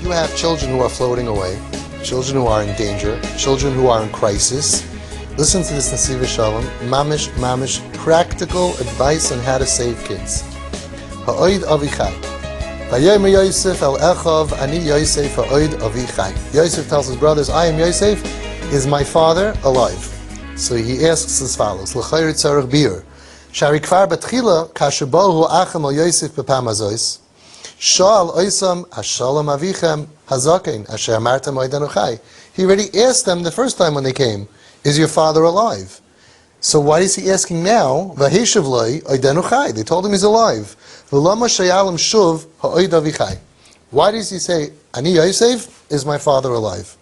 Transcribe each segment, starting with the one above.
you have children who are floating away, children who are in danger, children who are in crisis, listen to this Nesivas Shalom, mamish, practical advice on how to save kids. Ha'oid avichai. Vayomer Yosef el Echav, ani Yosef ha'oid avichai. Yosef tells his brothers, I am Yosef, is my father alive? So he asks as follows, L'chayr tzarech bir. Shari kvar betchila, kashabohu achem al Yosef bepam hazois. Shal oisam hashalom avichem hazaken asher amartem oidanuchai. He already asked them the first time when they came, is your father alive? So why is he asking now? V'hishav loi oidanuchai. They told him he's alive. V'lama shayalim shuv ha'oid avichai. Why does he say, Ani Yosef, is my father alive?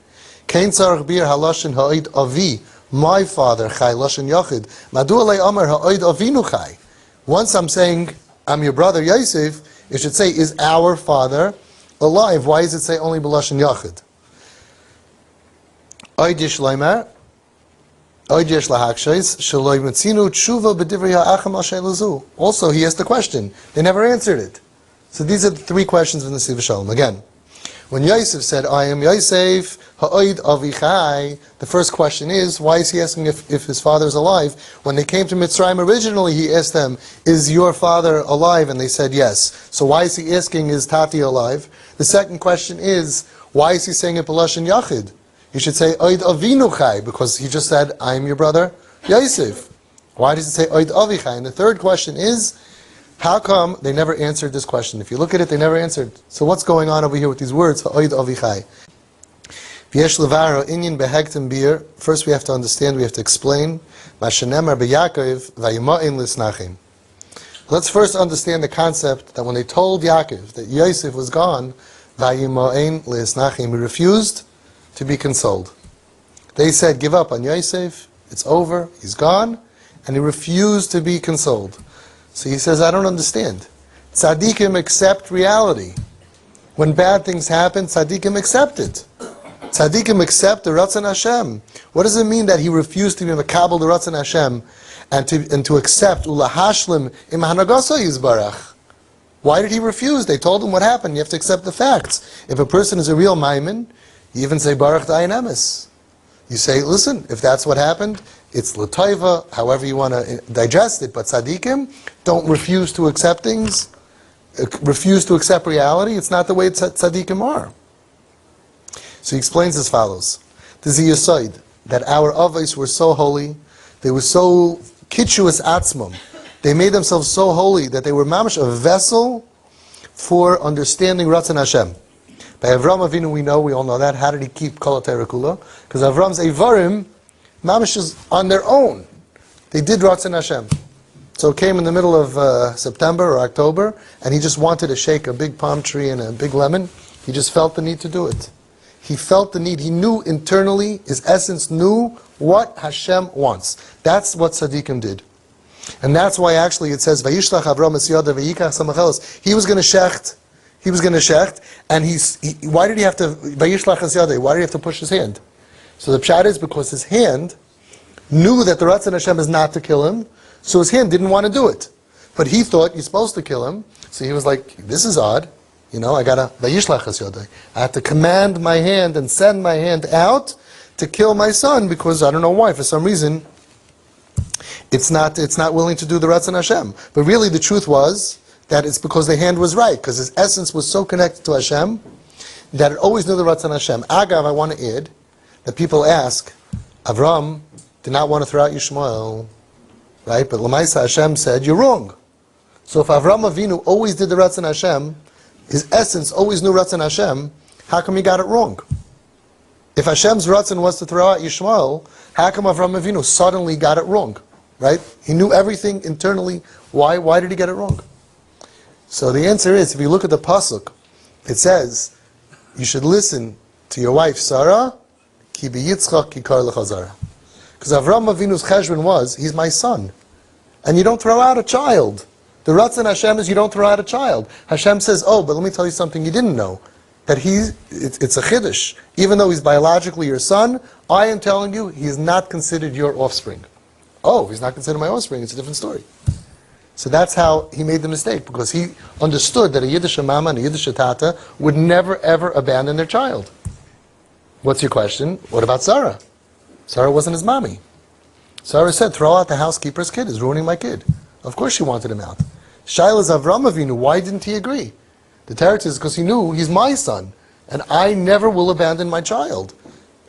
Kein tzarech bir haloshin ha'oid avi, my father chai loshin yachid. Madu alei amar ha'oid avinu chai. Once I'm saying, I'm your brother Yosef, it should say, is our father alive? Why does it say only b'loshin yachid? Oid yesh loimer, oid yesh lahakshais, shaloi metzinu tshuva b'divrei ha'acham al sheilazu. Also, he asked the question. They never answered it. So these are the three questions of the Nesivas Shalom. Again, when Yosef said, I am Yosef, ha'oid avichai, the first question is, why is he asking if his father is alive? When they came to Mitzrayim originally, he asked them, is your father alive? And they said yes. So why is he asking, is Tati alive? The second question is, why is he saying it b'lashon yachid? You should say, oid avinu chai, because he just said, I am your brother Yosef. Why does it say oid avichai? And the third question is, how come they never answered this question? If you look at it, they never answered. So what's going on over here with these words? Ha'oid avichai. V'yesh levaro inyan behegtem bir. First we have to understand, we have to explain. Mashenemar beYaakov vayima'in lisnachim. Let's first understand the concept that when they told Yaakov that Yosef was gone, vayima'in lisnachim, he refused to be consoled. They said, give up on Yosef, it's over, he's gone, and he refused to be consoled. So he says, I don't understand. Tzaddikim accept reality. When bad things happen, tzaddikim accept it. Tzaddikim accept the Ratzon Hashem. What does it mean that he refused to be makabel the Ratzon Hashem and to accept ulahashlim im hanagasa yizbarach? Why did he refuse? They told him what happened. You have to accept the facts. If a person is a real maimin, you even say baruch dayan emes. You say, listen, if that's what happened, it's l'toiva, however you want to digest it, but tzaddikim don't refuse to accept things, refuse to accept reality. It's not the way tzaddikim are. So he explains as follows. This is a yesod, that our avos were so holy, they were so kitchuas atzmam, they made themselves so holy that they were mamash a vessel for understanding Ratzon Hashem. By Avram Avinu we all know that. How did he keep Kol HaTorah Kula? Because Avram's Eivarim, mamash is on their own. They did Ratzon Hashem. So it came in the middle of September or October, and he just wanted to shake a big palm tree and a big lemon. He just felt the need to do it. He felt the need. He knew internally, his essence knew what Hashem wants. That's what Tzaddikim did. And that's why actually it says, Vayishlach Avram es yadav vayikach samachelos. He was going to shecht, and why did he have to, Vayishlach es yadav, why did he have to push his hand? So the pshat is because his hand knew that the Ratzon Hashem is not to kill him, so his hand didn't want to do it. But he thought you're supposed to kill him, so he was like, this is odd. I gotta, Vayishlach es yadav. I have to command my hand and send my hand out to kill my son, because I don't know why, for some reason, it's not willing to do the Ratzon Hashem. But really the truth was that it's because the hand was right, because his essence was so connected to Hashem that it always knew the Ratzon Hashem. Agav, I want to add that people ask, Avram did not want to throw out Yishmael, right? But Lamaisa Hashem said, you're wrong. So if Avram Avinu always did the Ratzon Hashem, his essence always knew Ratzon Hashem, how come he got it wrong? If Hashem's Ratzon was to throw out Yishmael, how come Avram Avinu suddenly got it wrong? Right? He knew everything internally. Why did he get it wrong? So the answer is, if you look at the pasuk, it says, you should listen to your wife Sarah, ki biyitzchak kikar lechazara. Because Avram Avinu's cheshbon was, he's my son. And you don't throw out a child. The Ratzon Hashem is you don't throw out a child. Hashem says, oh, but let me tell you something you didn't know. That it's a chiddush. Even though he's biologically your son, I am telling you, he is not considered your offspring. Oh, he's not considered my offspring, it's a different story. So that's how he made the mistake, because he understood that a Yiddish mama and a Yiddish tata would never ever abandon their child. What's your question? What about Sarah? Sarah wasn't his mommy. Sarah said, throw out the housekeeper's kid, is ruining my kid. Of course she wanted him out. Shaila's Avram Avinu, why didn't he agree? The teretz is because he knew he's my son, and I never will abandon my child.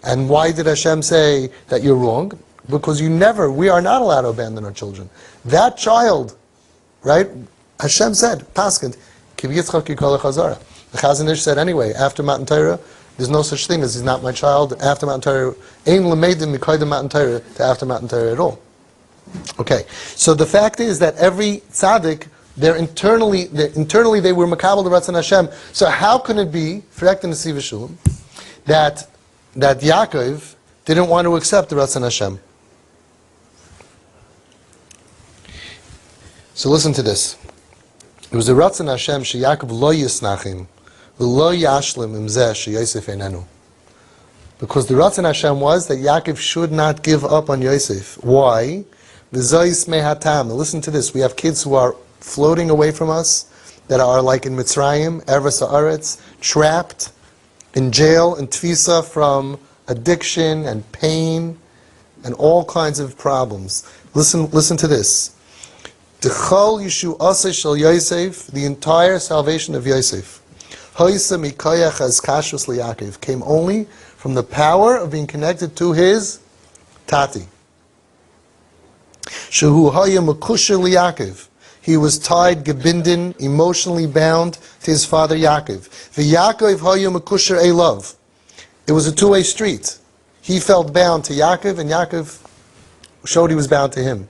And why did Hashem say that you're wrong? Because we are not allowed to abandon our children. That child, right? Hashem said, Paskint, Ki v'yitzchak yikol chazara. The Chazon Ish said anyway, after Matan Torah, there's no such thing as he's not my child. After Matan Torah, ein l'meidim mikoydim Matan Torah to after Matan Torah at all. Okay, so the fact is that every tzaddik, internally they were makabel the Ratzon Hashem. So how can it be, correct in the Nesivas Shalom, that Yaakov didn't want to accept the Ratzon Hashem? So listen to this. It was the Ratzon Hashem she Yaakov lo yisnachim v'lo yashlim imzeh she Yosef einenu. Because the Ratzon Hashem was that Yaakov should not give up on Yosef. Why? V'zois mehatam. Listen to this. We have kids who are floating away from us, that are like in Mitzrayim, Eretz Haaretz, trapped in jail and tfisa from addiction and pain and all kinds of problems. Listen to this. D'chol yishu aseh shel Yosef, the entire salvation of Yosef, hoysa mikoyach as kashrus liYaakov, came only from the power of being connected to his tati. Shehu haya mekusher liYaakov. He was tied, gebindin, emotionally bound to his father Yaakov. V'Yaakov haya mekusher elav. It was a two-way street. He felt bound to Yaakov, and Yaakov showed he was bound to him.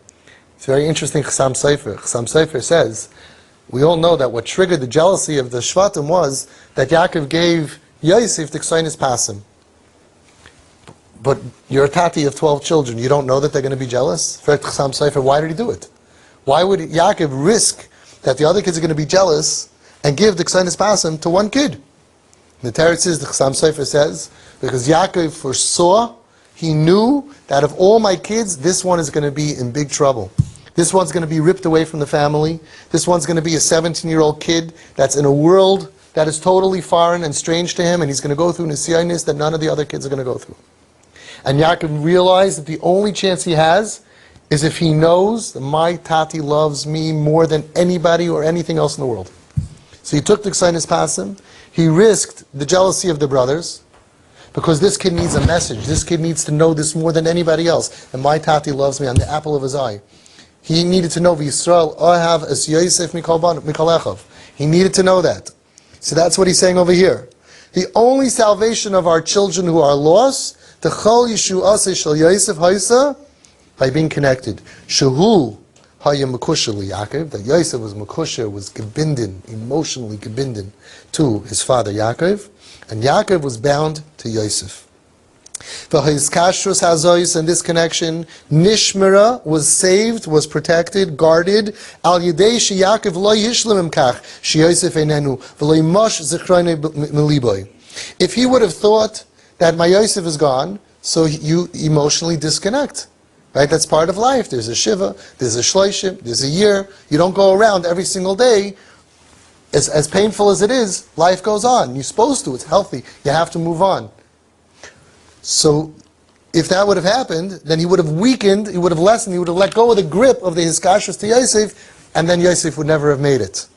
It's very interesting. Chassam Sofer says, we all know that what triggered the jealousy of the Shvatim was that Yaakov gave Yosef the Ksainis Pasim. But you're a tati of 12 children. You don't know that they're going to be jealous? For Chassam Sofer, why did he do it? Why would Yaakov risk that the other kids are going to be jealous and give the Ksainis Pasim to one kid? The teretz is, the Chassam Sofer says, because Yaakov foresaw, he knew that of all my kids, this one is going to be in big trouble. This one's going to be ripped away from the family. This one's going to be a 17-year-old kid that's in a world that is totally foreign and strange to him, and he's going to go through nisyanis that none of the other kids are going to go through. And Yaakov realized that the only chance he has is if he knows that my tati loves me more than anybody or anything else in the world. So he took the Ksainis Pasim, he risked the jealousy of the brothers, because this kid needs a message. This kid needs to know this more than anybody else. And my tati loves me on the apple of his eye. He needed to know, V'Yisrael ohav es Yosef mikol echav. He needed to know that. So that's what he's saying over here. The only salvation of our children who are lost, T'chol yishu aseh shel Yosef haisa, by being connected. Shehu haya mekusher liYaakov, that Yosef was mekusher, was gebindin, emotionally gebindin to his father Yaakov, and Yaakov was bound to Yosef. His kashrus hazois, and this connection, nishmera, was saved, was protected, guarded. Al yedei she Yaakov lo yishlam imkach she Yosef einenu v'lo yimash zichrone meliboy. If he would have thought that my Yosef is gone, so you emotionally disconnect. Right? That's part of life. There's a shiva, there's a shloshim, there's a year. You don't go around every single day. As painful as it is, life goes on. You're supposed to. It's healthy. You have to move on. So, if that would have happened, then he would have weakened, he would have lessened, he would have let go of the grip of the hiskashrus to Yosef, and then Yosef would never have made it.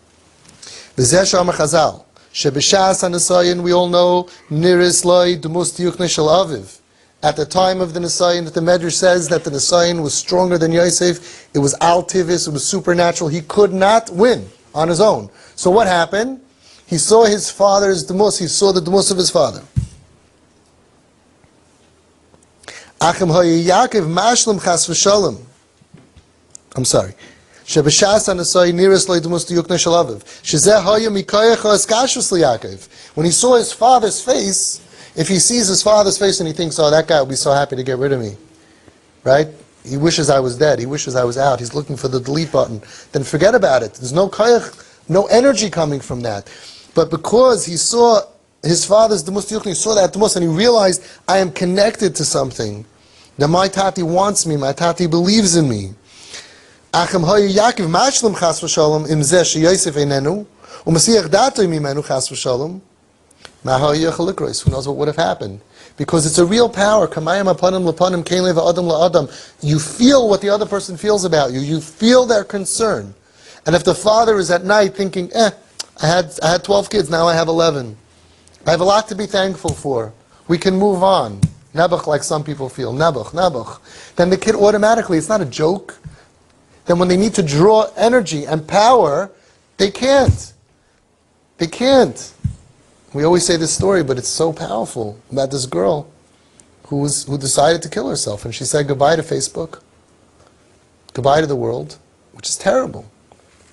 V'zeh sh'amar Chazal, sheb'shas ha'nesayin, we all know, niris loy d'mus tiyukne shel aviv. At the time of the Nisayin, that the Medrash says that the Nisayin was stronger than Yosef, it was al-tivis, it was supernatural, he could not win on his own. So what happened? He saw his father's demus, he saw the demus of his father. Achim Yaakov mashlim chas v'shalom. I'm sorry. Sheb'shas ha'nesai niris lo demus tiyukne shel aviv. Shezeh haya mikoyach ha'eskashrus liYaakov. When he saw his father's face, if he sees his father's face and he thinks, oh, that guy will be so happy to get rid of me, right? He wishes I was dead. He wishes I was out. He's looking for the delete button. Then forget about it. There's no koyach, no energy coming from that. But because he saw his father's demus tiyukne, he saw that demus, and he realized, I am connected to something. That my tati wants me, my tati believes in me. Achem hoyu Yaakov mashlim chas v'shalom im zeh sheyosef einenu u'masiach dato mimenu chas v'shalom ma hoyu yachal likros. Who knows what would have happened? Because it's a real power. Kamayim apanim lepanim kein leva adam la'adam. You feel what the other person feels about you. You feel their concern. And if the father is at night thinking, I had 12 kids, now I have 11. I have a lot to be thankful for. We can move on. Nebuch, like some people feel. Nebuch. Then the kid automatically, it's not a joke. Then when they need to draw energy and power, they can't. They can't. We always say this story, but it's so powerful about this girl who decided to kill herself. And she said goodbye to Facebook, goodbye to the world, which is terrible.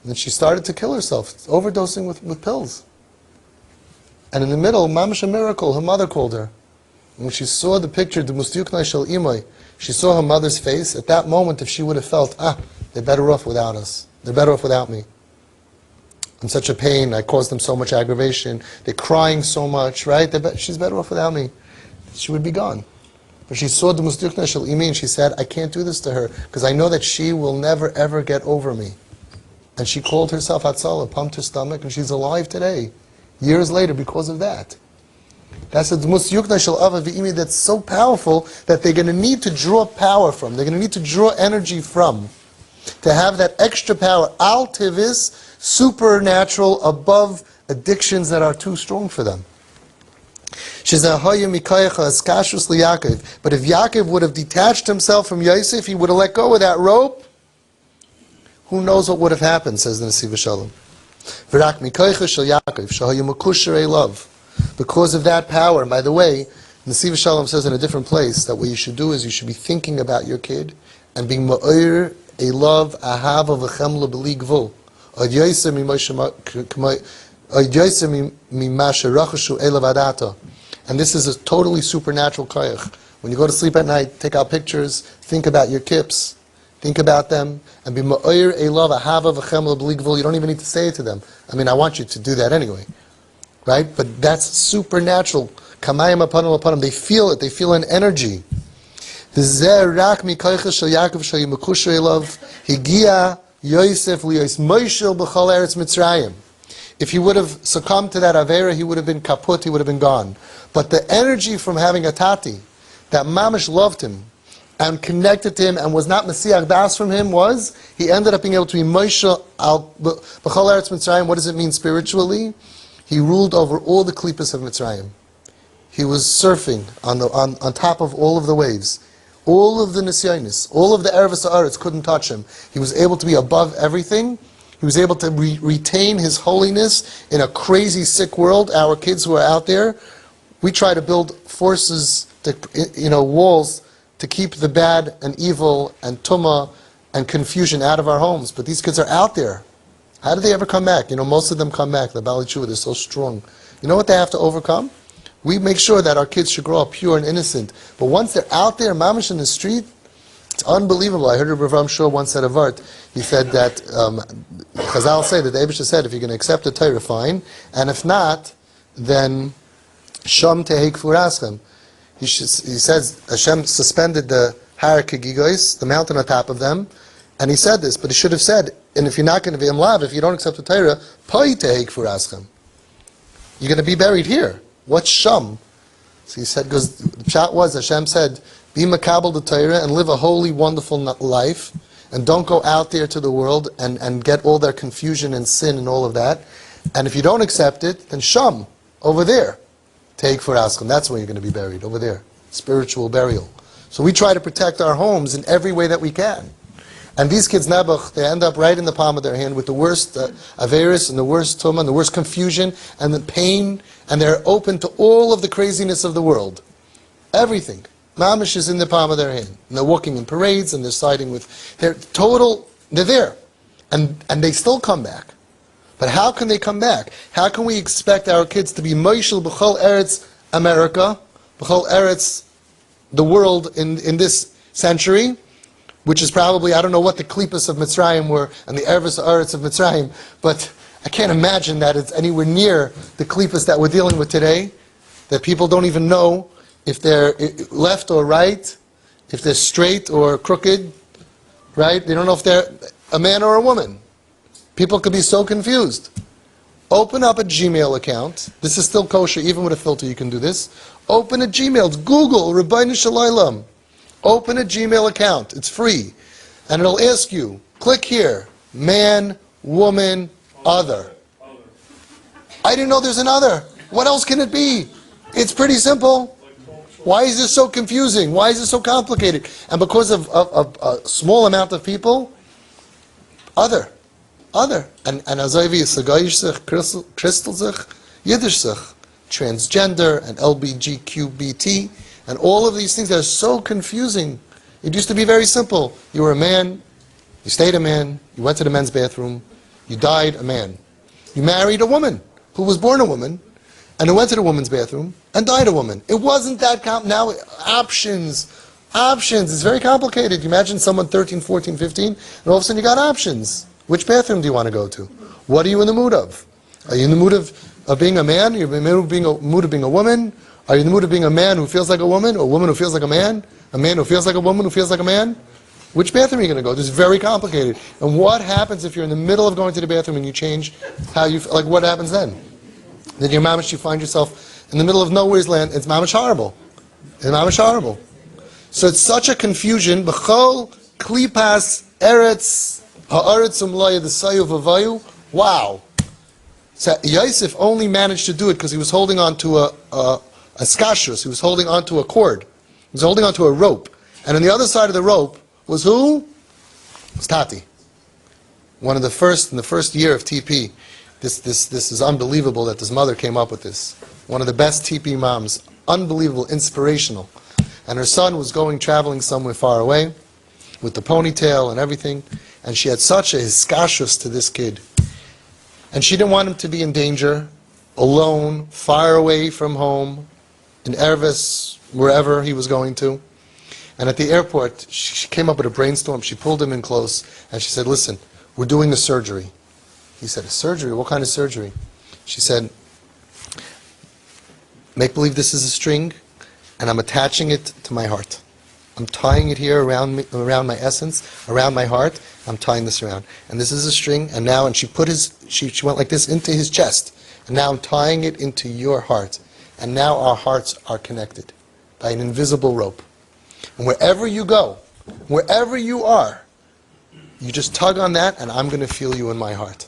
And then she started to kill herself, overdosing with pills. And in the middle, mamash a miracle, her mother called her. And when she saw the picture, the mustyuknai shel imay, she saw her mother's face. At that moment, if she would have felt, they're better off without us. They're better off without me. I'm such a pain. I caused them so much aggravation. They're crying so much, right? She's better off without me. She would be gone. But she saw the mustyuknai shel imay and she said, I can't do this to her because I know that she will never ever get over me. And she called herself Hatzalah, pumped her stomach, and she's alive today, years later, because of that. That's a mustyuknai shel ava v'imi that's so powerful that they're going to need to draw power from. They're going to need to draw energy from. To have that extra power, al tivis, supernatural, above addictions that are too strong for them. But if Yaakov would have detached himself from Yosef, he would have let go of that rope, who knows what would have happened, says the Nesivas Shalom. Because of that power, and by the way, Nesivas Shalom says in a different place that what you should do is you should be thinking about your kid and being ma'ir a love, ahava v'chemla b'li gvul. And this is a totally supernatural koyach. When you go to sleep at night, take out pictures, think about your kips, think about them, and be ma'ir a love, ahava v'chemla b'li gvul. You don't even need to say it to them. I mean, I want you to do that anyway. Right? But that's supernatural. Kamayim apanim apanim. They feel it. They feel an energy. If he would have succumbed to that avera, he would have been kaput, he would have been gone. But the energy from having a tati, that mamish loved him, and connected to him, and was not Mesiach Das from him, was, he ended up being able to be Moshe al b'chol eretz Mitzrayim. What does it mean spiritually? He ruled over all the klipas of Mitzrayim. He was surfing on top of all of the waves. All of the nisyonis, all of the erevas haaretz couldn't touch him. He was able to be above everything. He was able to retain his holiness in a crazy, sick world. Our kids who are out there, we try to build forces, walls to keep the bad and evil and tumah and confusion out of our homes. But these kids are out there. How do they ever come back? Most of them come back. The Bali Tshuva, they're so strong. You know what they have to overcome? We make sure that our kids should grow up pure and innocent. But once they're out there, mamish in the street, it's unbelievable. I heard Rav Avraham Shor once said a vart. He said that, Chazal say that the Eibusha said, if you're going to accept the Torah, fine. And if not, then sham tehei kfuraschem. He says Hashem suspended the Har Kegigois, the mountain on top of them, and he said this, but he should have said, and if you're not going to be imlav, if you don't accept the Torah, pai tehei kfuraschem. You're going to be buried here. What's sham? So he said, because the chat was, Hashem said, be makabel the Torah and live a holy, wonderful life, and don't go out there to the world and get all their confusion and sin and all of that. And if you don't accept it, then sham, over there. Take for askim. That's where you're going to be buried, over there. Spiritual burial. So we try to protect our homes in every way that we can. And these kids, Nebuch, they end up right in the palm of their hand with the worst averis and the worst tumah and the worst confusion and the pain, and they're open to all of the craziness of the world. Everything. Mamish is in the palm of their hand. And they're walking in parades and they're siding with... They're there. And they still come back. But how can they come back? How can we expect our kids to be Moishel B'chol Eretz America, B'chol Eretz, the world in this century, which is probably, I don't know what the klipas of Mitzrayim were, and the erevas haaretz of Mitzrayim, but I can't imagine that it's anywhere near the klipas that we're dealing with today, that people don't even know if they're left or right, if they're straight or crooked, right? They don't know if they're... a man or a woman? People could be so confused. Open up a Gmail account. This is still kosher, even with a filter you can do this. Open a Gmail. Google Rabbeinu Shalom. Open a Gmail account. It's free. And it'll ask you, click here, man, woman, other. I didn't know there's an other. What else can it be? It's pretty simple. Why is this so confusing? Why is this so complicated? And because of a small amount of people, other. And Azavi is Sagayish sich, Crystal sich, Yiddish sich, transgender and LBGQBT, and all of these things that are so confusing. It used to be very simple. You were a man, you stayed a man, you went to the men's bathroom, you died a man. You married a woman who was born a woman, and who went to the woman's bathroom and died a woman. It wasn't that now options. It's very complicated. You imagine someone 13, 14, 15, and all of a sudden you got options. Which bathroom do you want to go to? What are you in the mood of? Are you in the mood of being a man? Are you in the mood of being a woman? Are you in the mood of being a man who feels like a woman, or a woman who feels like a man who feels like a woman who feels like a man? Which bathroom are you going to go? This is very complicated. And what happens if you're in the middle of going to the bathroom and you change how you feel? Like, what happens then? Then you're mamish, you find yourself in the middle of nowhere's land. It's mamish horrible. It's mamish horrible. So it's such a confusion. B'chol klipas eretz ha'aretz umlaya d'sayu v'vayu. Wow. So Yosef only managed to do it because he was holding on to a skashus. He was holding on to a cord. He was holding on to a rope. And on the other side of the rope was who? It was Tati. In the first year of TP. This is unbelievable that this mother came up with this. One of the best TP moms. Unbelievable, inspirational. And her son was traveling somewhere far away with the ponytail and everything. And she had such a hiskashus to this kid. And she didn't want him to be in danger, alone, far away from home, in Ervis, wherever he was going to. And at the airport, she came up with a brainstorm. She pulled him in close, and she said, listen, we're doing a surgery. He said, a surgery? What kind of surgery? She said, make believe this is a string, and I'm attaching it to my heart. I'm tying it here around my essence, around my heart. I'm tying this around. And this is a string, and she went like this into his chest. And now I'm tying it into your heart. And now our hearts are connected by an invisible rope. And wherever you go, wherever you are, you just tug on that, and I'm going to feel you in my heart.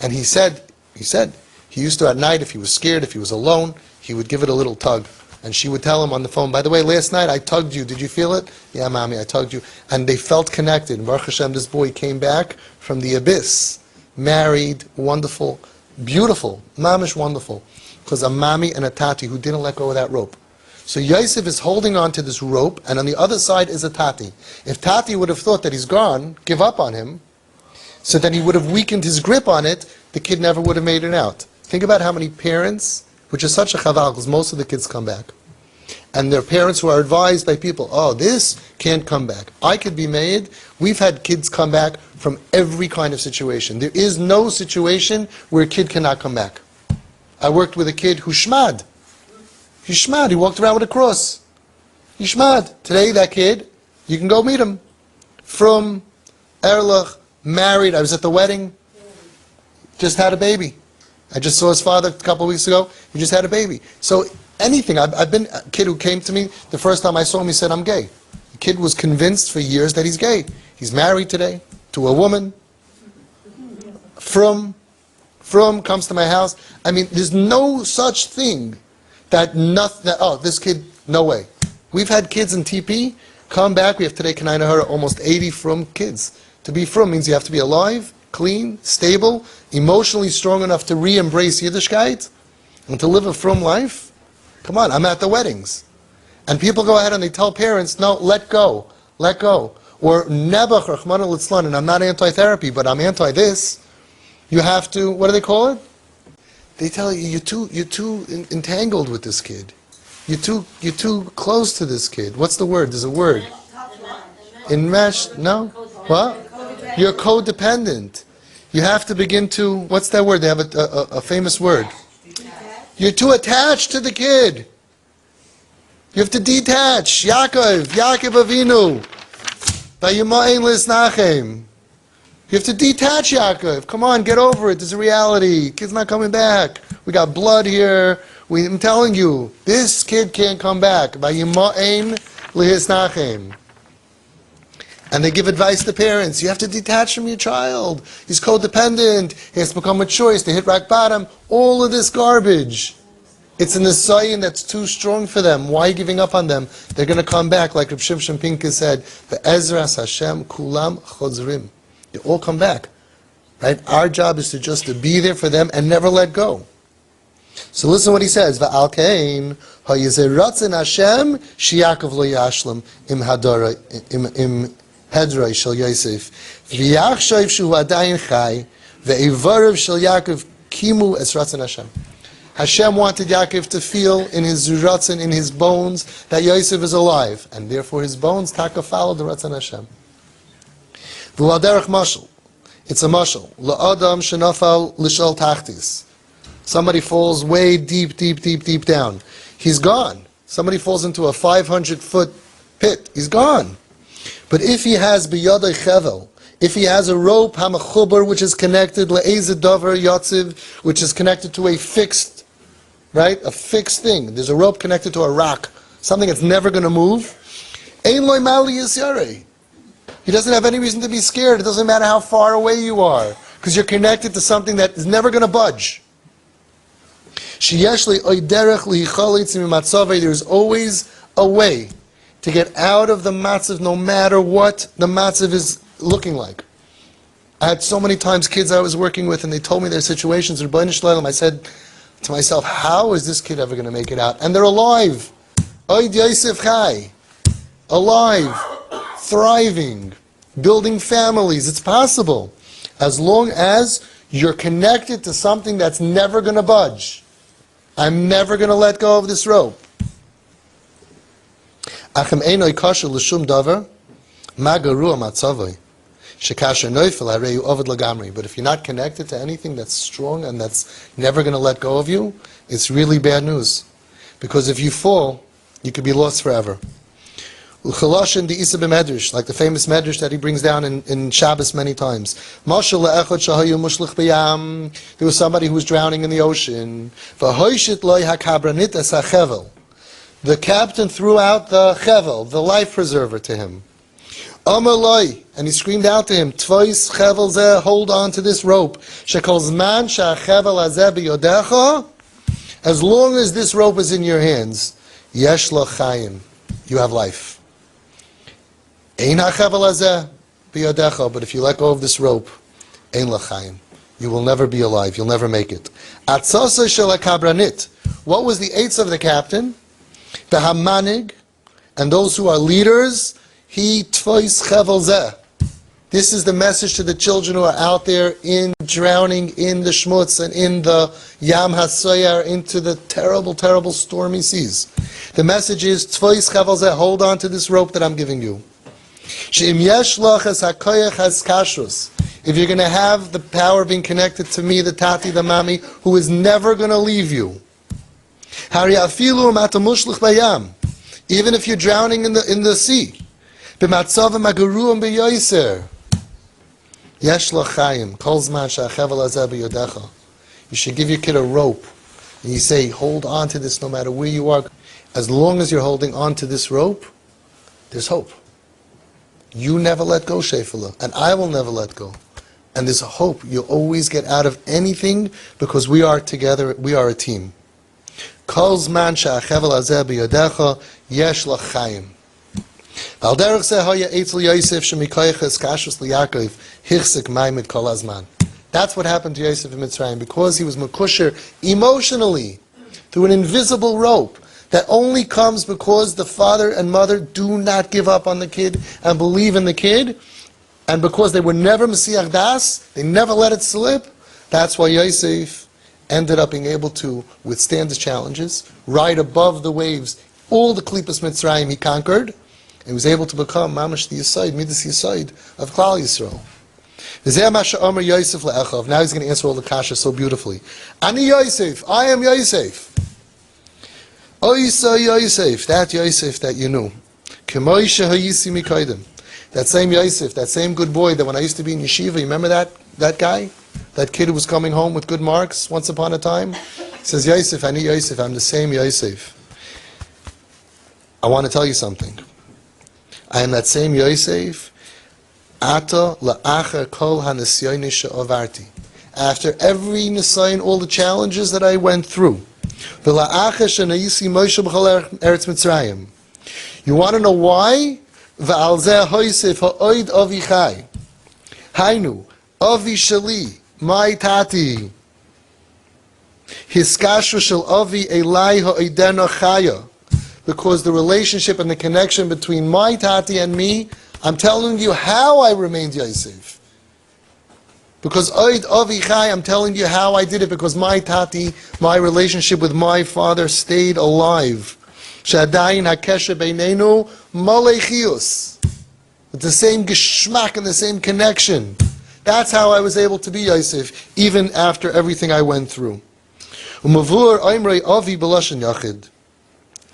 And he said, he used to at night, if he was scared, if he was alone, he would give it a little tug. And she would tell him on the phone, by the way, last night I tugged you. Did you feel it? Yeah, mommy, I tugged you. And they felt connected. And Baruch Hashem, this boy came back from the abyss, married, wonderful, beautiful, mamish wonderful. Because a mommy and a tati who didn't let go of that rope. So Yosef is holding on to this rope, and on the other side is a tati. If tati would have thought that he's gone, give up on him, so then he would have weakened his grip on it, the kid never would have made it out. Think about how many parents, which is such a chaval, because most of the kids come back. And their parents who are advised by people, oh, this can't come back. I could be made. We've had kids come back from every kind of situation. There is no situation where a kid cannot come back. I worked with a kid who shmad. He shmad. He walked around with a cross. He shmad. Today, that kid, you can go meet him. From Erlich, married. I was at the wedding. Just had a baby. I just saw his father a couple of weeks ago. He just had a baby. So anything. I've been a kid who came to me, the first time I saw him, he said, I'm gay. The kid was convinced for years that he's gay. He's married today to a woman. From comes to my house. I mean, there's no such thing this kid, no way. We've had kids in TP come back. We have today, Kanai almost 80 from kids. To be from means you have to be alive, clean, stable, emotionally strong enough to re-embrace Yiddishkeit and to live a from life. Come on, I'm at the weddings. And people go ahead and they tell parents, no, let go. Or Nebuch, Rahman al-Itzlan, and I'm not anti-therapy, but I'm anti-this. You have to, what do they call it? They tell you, you're too entangled with this kid. You're too close to this kid. What's the word? There's a word. Enmeshed? No? What? You're codependent. You have to begin to, what's that word? They have a famous word. You're too attached to the kid. You have to detach. Yaakov Avinu. Vayima'in lisnachem. You have to detach Yaakov. Come on, get over it. There's a reality. Kid's not coming back. We got blood here. I'm telling you, this kid can't come back. And they give advice to parents. You have to detach from your child. He's codependent. He has to become a choice. They hit rock bottom. All of this garbage. It's an assignment that's too strong for them. Why are you giving up on them? They're going to come back, like Reb Shimshon Pincus said, Be'ezras Hashem kulam chozrim. They all come back. Right? Our job is to be there for them and never let go. So listen what he says. Va'al kein ha'yizeh ratzin Hashem shi'Yaakov lo yashlam im hadara im hedroi shel Yosef v'yachshav shu adayin chai ve'ivarav shel Yaakov kimu es ratzin Hashem. Hashem wanted Yaakov to feel in his ratzin, in his bones, that Yosef is alive, and therefore his bones taka follow the ratzin Hashem. V'al derech mashal. It's a mashal. La'adam shenafal l'shal tachtis. Somebody falls way deep down. He's gone. Somebody falls into a 500-foot pit. He's gone. But if he has biyadai chevel, if he has a rope, hamachubar, which is connected, le'ezed davar yatziv, which is connected to a fixed, right? A fixed thing. There's a rope connected to a rock, something that's never going to move. Ein loy mali yisyarei. He doesn't have any reason to be scared. It doesn't matter how far away you are, because you're connected to something that is never going to budge. There's always a way to get out of the matzav, no matter what the matzav is looking like. I had so many times kids I was working with, and they told me their situations. I said to myself, how is this kid ever going to make it out? And they're alive. Alive, thriving, building families. It's possible. As long as you're connected to something that's never going to budge. I'm never going to let go of this rope. But if you're not connected to anything that's strong and that's never going to let go of you, it's really bad news. Because if you fall, you could be lost forever. Like the famous medrash that he brings down in Shabbos many times. There was somebody who was drowning in the ocean. The captain threw out the chevel, the life preserver, to him. And he screamed out to him, hold on to this rope. As long as this rope is in your hands, you have life. But if you let go of this rope, you will never be alive. You'll never make it. What was the eights of the captain? The hamanig, and those who are leaders. This is the message to the children who are out there drowning in the shmutz and in the yam hasoyar, into the terrible stormy seas. The message is hold on to this rope that I'm giving you. If you're going to have the power being connected to me, the Tati, the Mami, who is never going to leave you. Even if you're drowning in the sea. You should give your kid a rope. And you say, hold on to this no matter where you are. As long as you're holding on to this rope, there's hope. You never let go, Shefala, and I will never let go. And there's a hope. You'll always get out of anything because we are together, we are a team. Kol zman she'achevel hazeh biyodecha yesh lach chayim. Al derech zeh haya eitzel Yosef shemikoyches kashrus liYaakov hichzik ma'imid kol hazman. That's what happened to Yosef in Mitzrayim, because he was mekusher emotionally through an invisible rope. That only comes because the father and mother do not give up on the kid and believe in the kid. And because they were never Mesiach Das, they never let it slip. That's why Yosef ended up being able to withstand the challenges, ride above the waves. All the Klipas Mitzrayim he conquered. And he was able to become Mamash the Yesod, Midas Yesod of Klal Yisrael. Now he's going to answer all the kasha so beautifully. Ani Yosef, I am Yosef. Oysa Yosef, that Yosef that you knew. That That same Yosef, that same good boy that when I used to be in yeshiva, you remember that guy? That kid who was coming home with good marks once upon a time? He says, Yosef, I need Yosef, I'm the same Yosef. I want to tell you something. I am that same Yosef. Ata la'achar kol hanisyonis she'avarti. After every nisayon, all the challenges that I went through. V'la'achar shenayisi Moshe b'chol eretz Mitzrayim. You want to know why? V'al zeh hoysef ha'oid avi chai. Hainu, avi shali, my tati. Hiskashu shel avi elai ha'oidena chaya. Because the relationship and the connection between my tati and me, I'm telling you how I remained Yosef. Because Oid Avi Chai, I'm telling you how I did it, because my tati, my relationship with my father stayed alive. Shadayin hakesha beinenu malechius. With the same geschmack and the same connection. That's how I was able to be Yosef, even after everything I went through. Umavur oimrei Avi b'lashon yachid.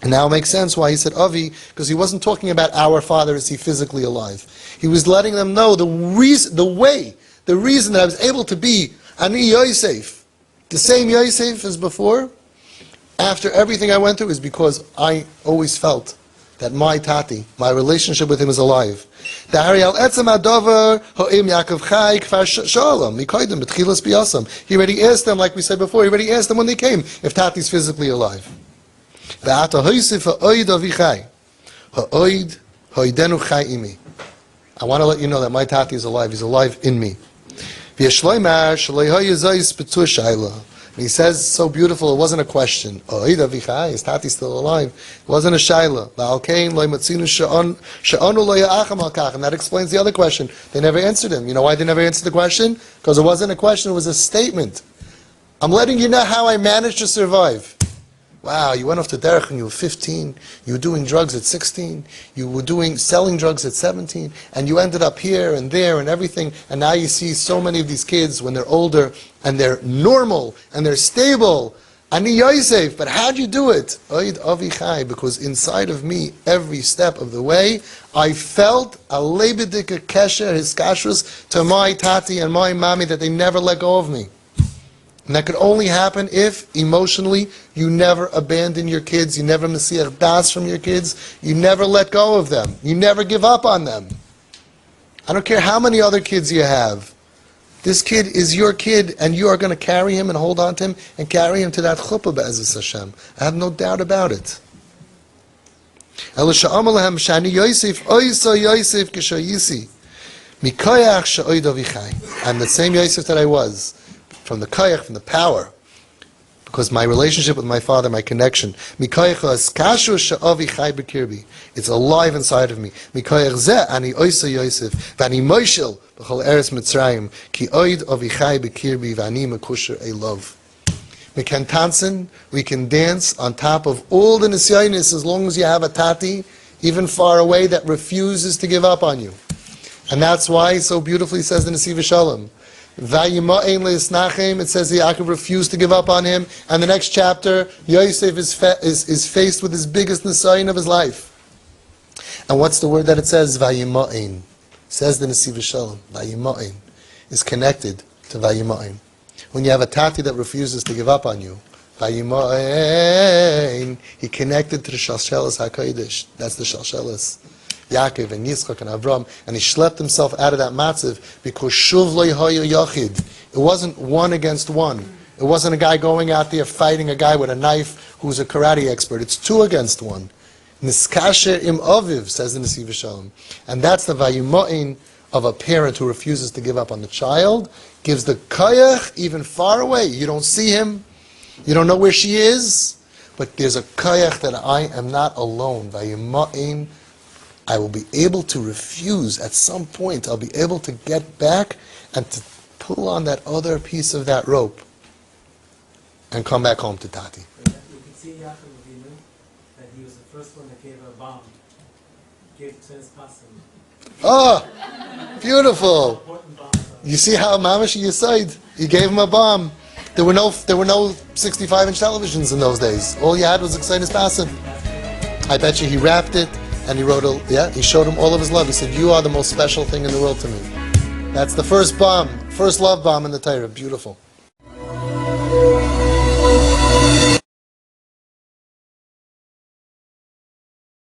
And now it makes sense why he said Avi, because he wasn't talking about our father, is he physically alive. He was letting them know the reason that I was able to be Ani Yosef, the same Yosef as before, after everything I went through, is because I always felt that my tati, my relationship with him is alive. He already asked them, like we said before, he already asked them when they came, if tati's physically alive. I want to let you know that my tati is alive. He's alive in me. And he says so beautiful, it wasn't a question. Is tati still alive? It wasn't a shaila. And that explains the other question. They never answered him. You know why they never answered the question? Because it wasn't a question, it was a statement. I'm letting you know how I managed to survive. Wow, you went off to derech when you were 15, you were doing drugs at 16, you were selling drugs at 17, and you ended up here and there and everything, and now you see so many of these kids when they're older, and they're normal, and they're stable. Ani Yosef, but how'd you do it? Oid Avichai, because inside of me, every step of the way, I felt a lebedika kesher, his kashrus, to my tati and my mami, that they never let go of me. And that could only happen if, emotionally, you never abandon your kids, you never mesiach das from your kids, you never let go of them, you never give up on them. I don't care how many other kids you have. This kid is your kid, and you are going to carry him and hold on to him and carry him to that chuppah be'ezus Hashem. I have no doubt about it. I'm the same Yosef that I was. From the koyach, from the power, because my relationship with my father, my connection, it's alive inside of me. We can tanzen, we can dance on top of all the nisyanis, as long as you have a tati, even far away, that refuses to give up on you. And that's why, so beautifully says the Nesivas Shalom, it says Yaakov refused to give up on him, and the next chapter, Yosef is faced with his biggest nisayon of his life. And what's the word that it says? Vayima'in. Says the Nesivas Shalom. Vayima'in is connected to Vayima'in. When you have a tati that refuses to give up on you, Vayima'in, he connected to the Shalshelis HaKodesh. That's the Shalshelis. Yaakov and Yitzchak and Avram, and he schlepped himself out of that matziv because shuv lo yehoya yachid. It wasn't one against one. It wasn't a guy going out there fighting a guy with a knife who's a karate expert. It's two against one. Niskasher im aviv, says the Nesivas Shalom. And that's the vayima'in of a parent who refuses to give up on the child, gives the koyach even far away. You don't see him, you don't know where she is, but there's a koyach that I am not alone. Vayima'in, I will be able to refuse at some point. I'll be able to get back and to pull on that other piece of that rope and come back home to Tati. You can see Yaakov Avinu, that he was the first one that gave her a bomb. Gave it to his pastor. Oh, beautiful. You see how Mamash Yisayid, he gave him a bomb. There were no 65-inch televisions in those days. All you had was Excited Passim. I bet you he wrapped it And he wrote he showed him all of his love. He said, you are the most special thing in the world to me. That's the first bomb, first love bomb in the Torah. Beautiful.